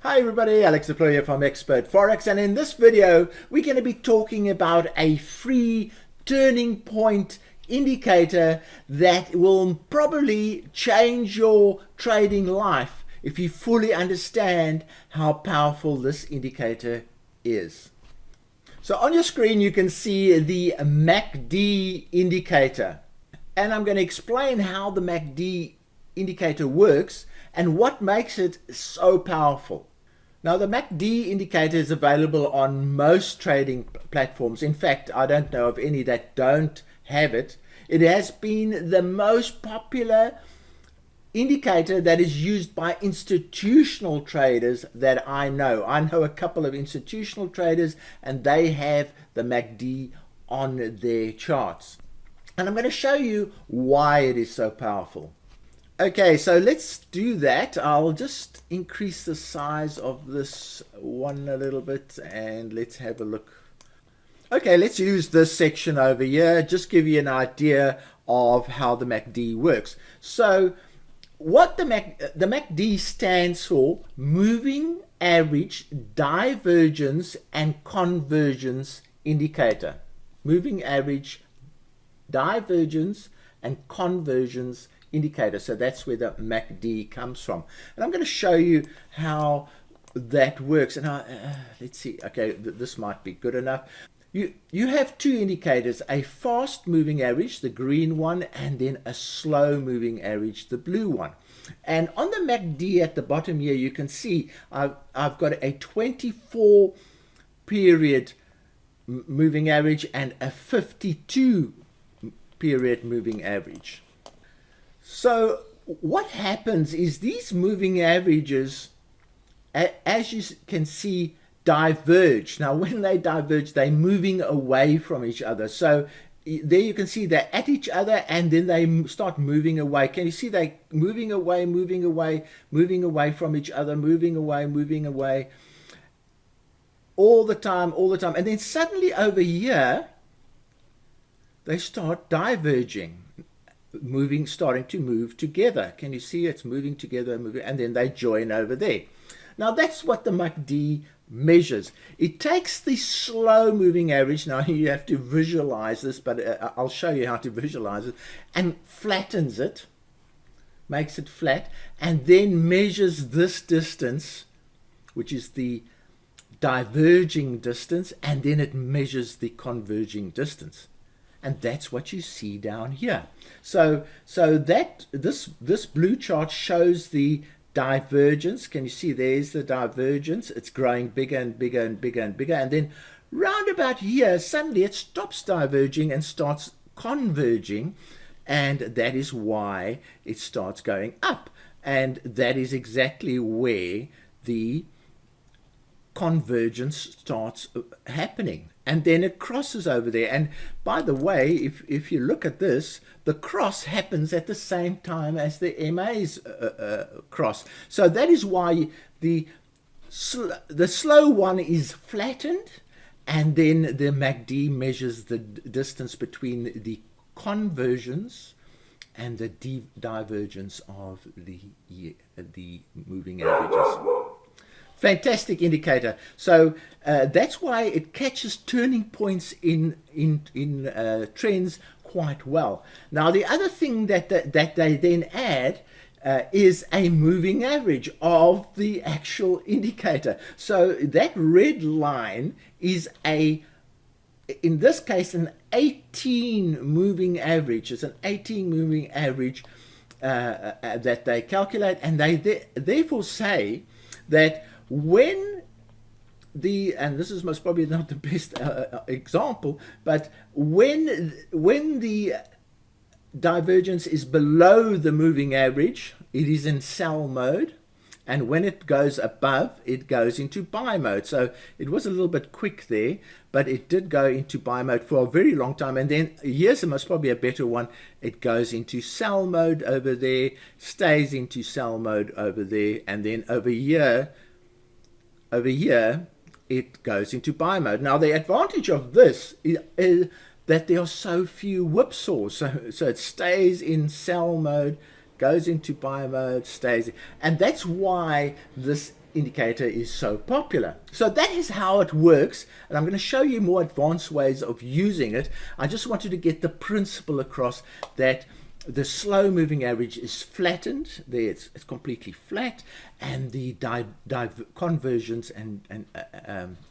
Hi everybody, Alex the Player from Expert Forex, and in this video we're going to be talking about a free turning point indicator that will probably change your trading life if you fully understand how powerful this indicator is. So on your screen you can see the MACD indicator, and I'm going to explain how the MACD indicator works and what makes it so powerful. Now, the MACD indicator is available on most trading platforms. In fact, I don't know of any that don't have it. It has been the most popular indicator that is used by institutional traders that I know. I know a couple of institutional traders and they have the MACD on their charts. And I'm going to show you why it is so powerful. Okay, so let's do that. I'll just increase the size of this one a little bit and let's have a look. Okay, let's use this section over here, just give you an idea of how the MACD works. So what the MACD stands for: moving average divergence and convergence indicator. Moving average divergence and convergence indicator. So that's where the MACD comes from, and I'm going to show you how that works. And let's see. Okay, this might be good enough. You have two indicators: a fast moving average, the green one, and then a slow moving average, the blue one. And on the MACD at the bottom here, you can see I've got a 24 period moving average and a 52 period moving average. So what happens is these moving averages, as you can see, diverge. Now when they diverge, they're moving away from each other. So there you can see they're at each other and then they start moving away. Can you see they're moving away, moving away, moving away from each other, moving away all the time. And then suddenly over here, they start diverging. Starting to move together. Can you see it's moving together, and then they join over there. Now that's what the MACD measures. It takes the slow moving average, now you have to visualize this, but I'll show you how to visualize it, and flattens it, makes it flat, and then measures this distance, which is the diverging distance, and then it measures the converging distance. And that's what you see down here. So that this blue chart shows the divergence. Can you see there's the divergence? It's growing bigger and bigger and bigger and bigger. And then round about here, suddenly it stops diverging and starts converging. And that is why it starts going up. And that is exactly where the convergence starts happening. And then it crosses over there. And by the way, if you look at this, the cross happens at the same time as the MA's cross. So that is why the slow one is flattened, and then the MACD measures the distance between the convergence and the divergence of the moving averages. Fantastic indicator. So that's why it catches turning points in trends quite well. Now the other thing that they then add is a moving average of the actual indicator. So that red line is in this case an 18 moving average. It's an 18 moving average that they calculate, and they therefore say that when and this is most probably not the best example, but when the divergence is below the moving average, it is in sell mode, and when it goes above, it goes into buy mode. So it was a little bit quick there, but it did go into buy mode for a very long time. And then here's most probably a better one. It goes into sell mode over there, stays into sell mode over there, and then over here it goes into buy mode. Now the advantage of this is that there are so few whipsaws, so it stays in sell mode, goes into buy mode, stays, and that's why this indicator is so popular. So that is how it works, and I'm going to show you more advanced ways of using it. I just wanted to get the principle across that the slow moving average is flattened. There it's completely flat, and the convergence and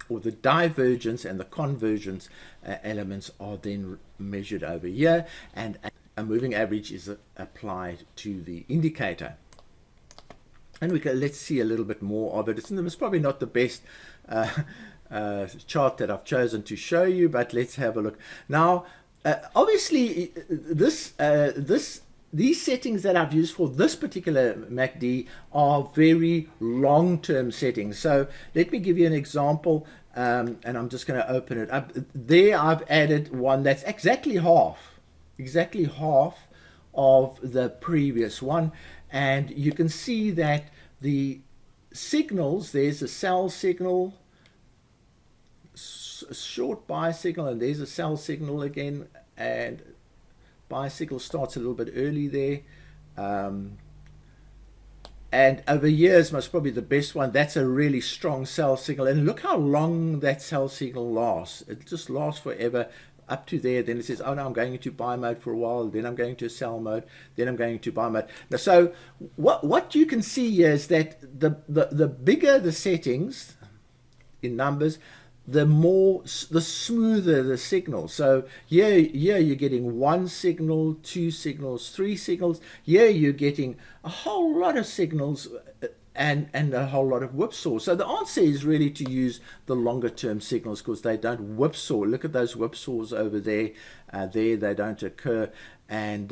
or the divergence and the convergence elements are then measured over here, and a moving average is applied to the indicator. And let's see a little bit more of it. It's probably not the best chart that I've chosen to show you, but let's have a look. Now, obviously, these settings that I've used for this particular MACD are very long-term settings. So let me give you an example, and I'm just going to open it up. There I've added one that's exactly half of the previous one, and you can see that the signals, there's a sell signal, a short buy signal, and there's a sell signal again, and buy signal starts a little bit early there, and over here is most probably the best one. That's a really strong sell signal, and look how long that sell signal lasts. It just lasts forever up to there. Then it says, oh no, I'm going into buy mode for a while, then I'm going to sell mode, then I'm going to buy mode. Now, so what you can see here is that the bigger the settings in numbers, the smoother the signal. So here you're getting one signal, two signals, three signals. Here you're getting a whole lot of signals and a whole lot of whipsaws. So the answer is really to use the longer term signals, because they don't whipsaw. Look at those whipsaws over there. They don't occur, and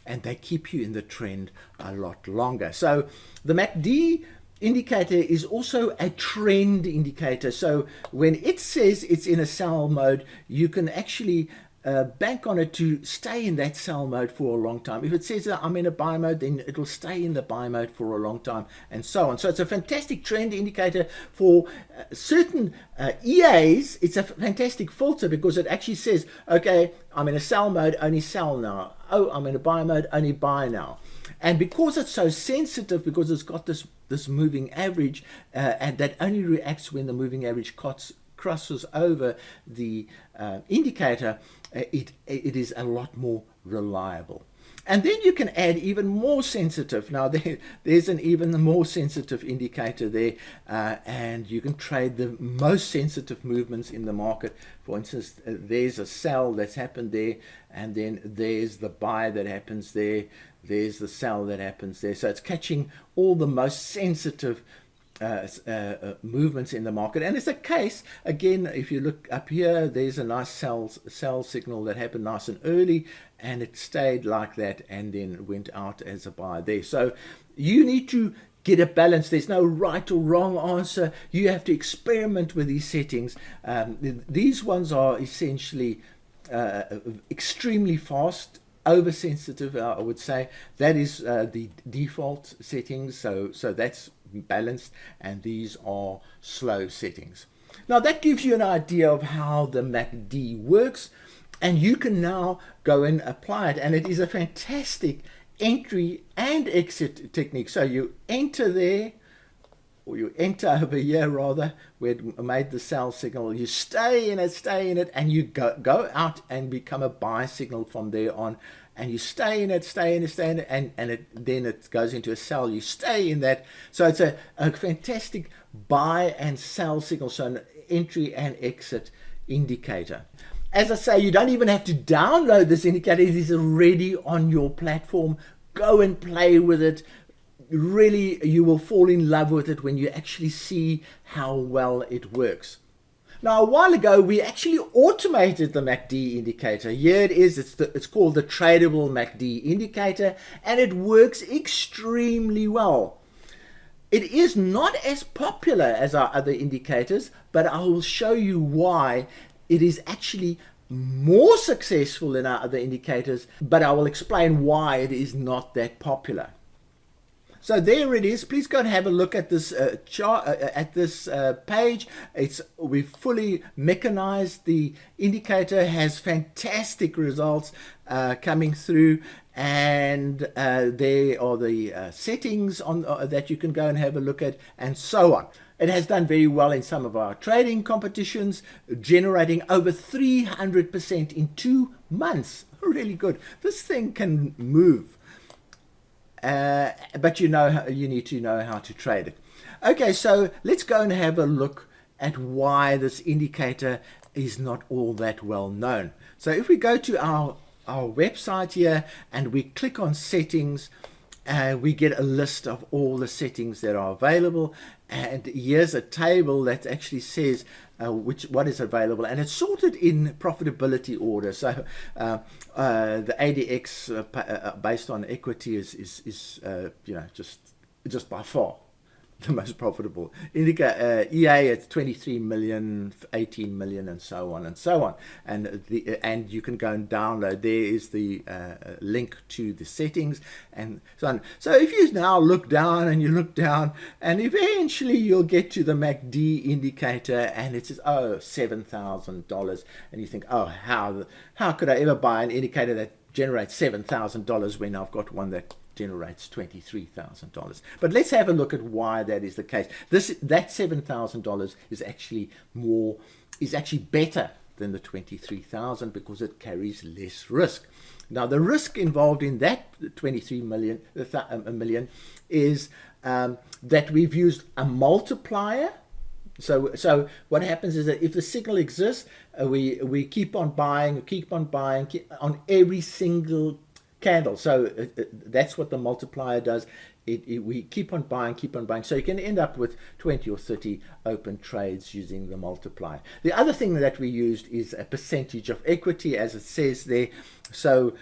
they keep you in the trend a lot longer. So the MACD indicator is also a trend indicator. So when it says it's in a sell mode, you can actually bank on it to stay in that sell mode for a long time. If it says I'm in a buy mode, then it'll stay in the buy mode for a long time, and so on. So it's a fantastic trend indicator for certain EAs. It's a fantastic filter, because it actually says, okay, I'm in a sell mode, only sell now. Oh, I'm in a buy mode, only buy now. And because it's so sensitive, because it's got this moving average, and that only reacts when the moving average crosses over the indicator, it is a lot more reliable. And then you can add even more sensitive. Now there's an even more sensitive indicator there, and you can trade the most sensitive movements in the market. For instance, there's a sell that's happened there, and then there's the buy that happens there, there's the sell that happens there. So it's catching all the most sensitive movements in the market. And it's a case, again, if you look up here, there's a nice sell signal that happened nice and early, and it stayed like that and then went out as a buy there. So you need to get a balance. There's no right or wrong answer. You have to experiment with these settings. These ones are essentially extremely fast, oversensitive, I would say. That is the default settings, so that's balanced, and these are slow settings. Now that gives you an idea of how the MACD works, and you can now go and apply it, and it is a fantastic entry and exit technique. So you enter there, or you enter over here rather, where it made the sell signal, you stay in it, and you go out and become a buy signal from there on, and you stay in it, and then it goes into a sell. You stay in that. So it's a fantastic buy and sell signal, so an entry and exit indicator. As I say, you don't even have to download this indicator. It is already on your platform. Go and play with it. Really, you will fall in love with it when you actually see how well it works. Now, a while ago, we actually automated the MACD indicator. Here it is. It's called the tradable MACD indicator, and it works extremely well. It is not as popular as our other indicators, but I will show you why it is actually more successful than our other indicators, but I will explain why it is not that popular. So there it is. Please go and have a look at this chart, at this page. We've fully mechanized the indicator, has fantastic results coming through, and there are the settings on that you can go and have a look at, and so on. It has done very well in some of our trading competitions, generating over 300% in 2 months. Really good. This thing can move. But you need to know how to trade it. Okay, so let's go and have a look at why this indicator is not all that well known. So if we go to our website here and we click on settings, we get a list of all the settings that are available, and here's a table that actually says what is available, and it's sorted in profitability order. So the ADX based on equity is just by far the most profitable. EA it's 23 million, 18 million, and so on and so on. And you can go and download. There is the link to the settings and so on. So if you now look down and you look down, and eventually you'll get to the MACD indicator, and it says, oh, $7,000, and you think, oh, how could I ever buy an indicator that generates $7,000 when I've got one that generates $23,000. But let's have a look at why that is the case. That $7,000 is actually better than the 23,000 because it carries less risk. Now the risk involved in that 23 million is that we've used a multiplier. So what happens is that if the signal exists, we keep on buying on every single candle. So that's what the multiplier does. We keep on buying. So you can end up with 20 or 30 open trades using the multiplier. The other thing that we used is a percentage of equity, as it says there. So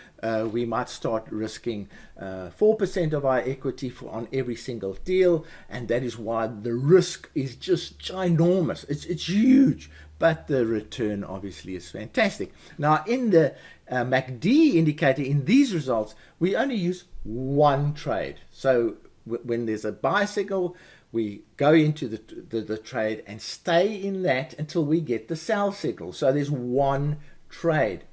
we might start risking 4% of our equity on every single deal, and that is why the risk is just ginormous. It's huge, but the return obviously is fantastic. Now in the MACD indicator, in these results, we only use one trade. So when there's a buy signal, we go into the trade and stay in that until we get the sell signal. So there's one trade.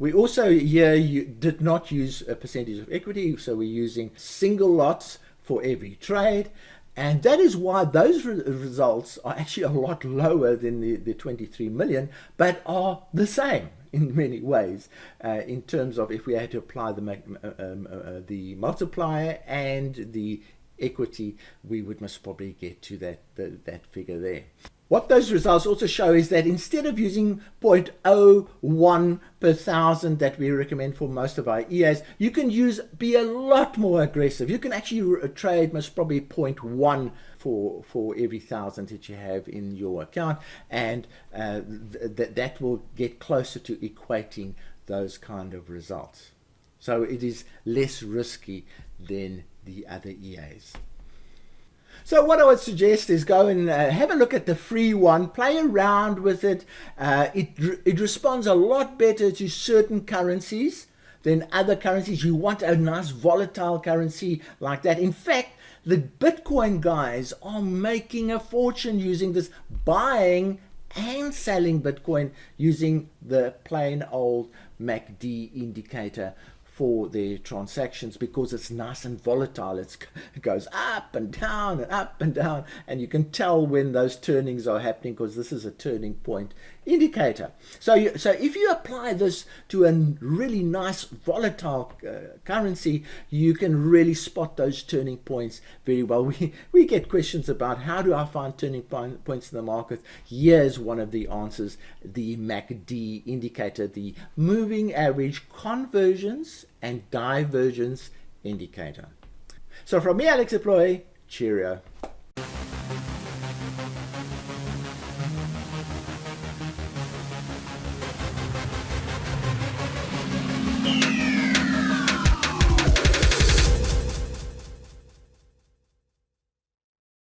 We also here did not use a percentage of equity, so we're using single lots for every trade. And that is why those results are actually a lot lower than the 23 million, but are the same in many ways in terms of if we had to apply the multiplier and the equity, we would most probably get to that figure there. What those results also show is that instead of using 0.01 per thousand that we recommend for most of our EAs, you can be a lot more aggressive. You can actually trade most probably 0.1 for every thousand that you have in your account, and that will get closer to equating those kind of results. So it is less risky than the other EAs. So what I would suggest is go and have a look at the free one, play around with it. It responds a lot better to certain currencies than other currencies. You want a nice volatile currency like that. In fact, the Bitcoin guys are making a fortune using this, buying and selling Bitcoin using the plain old MACD indicator for their transactions, because it's nice and volatile. It goes up and down and up and down, and you can tell when those turnings are happening because this is a turning point indicator. So if you apply this to a really nice volatile currency, you can really spot those turning points very well. We get questions about how do I find turning points in the market. Here's one of the answers: the MACD indicator, the moving average convergence and divergence indicator. So from me, Alex Eploy, cheerio.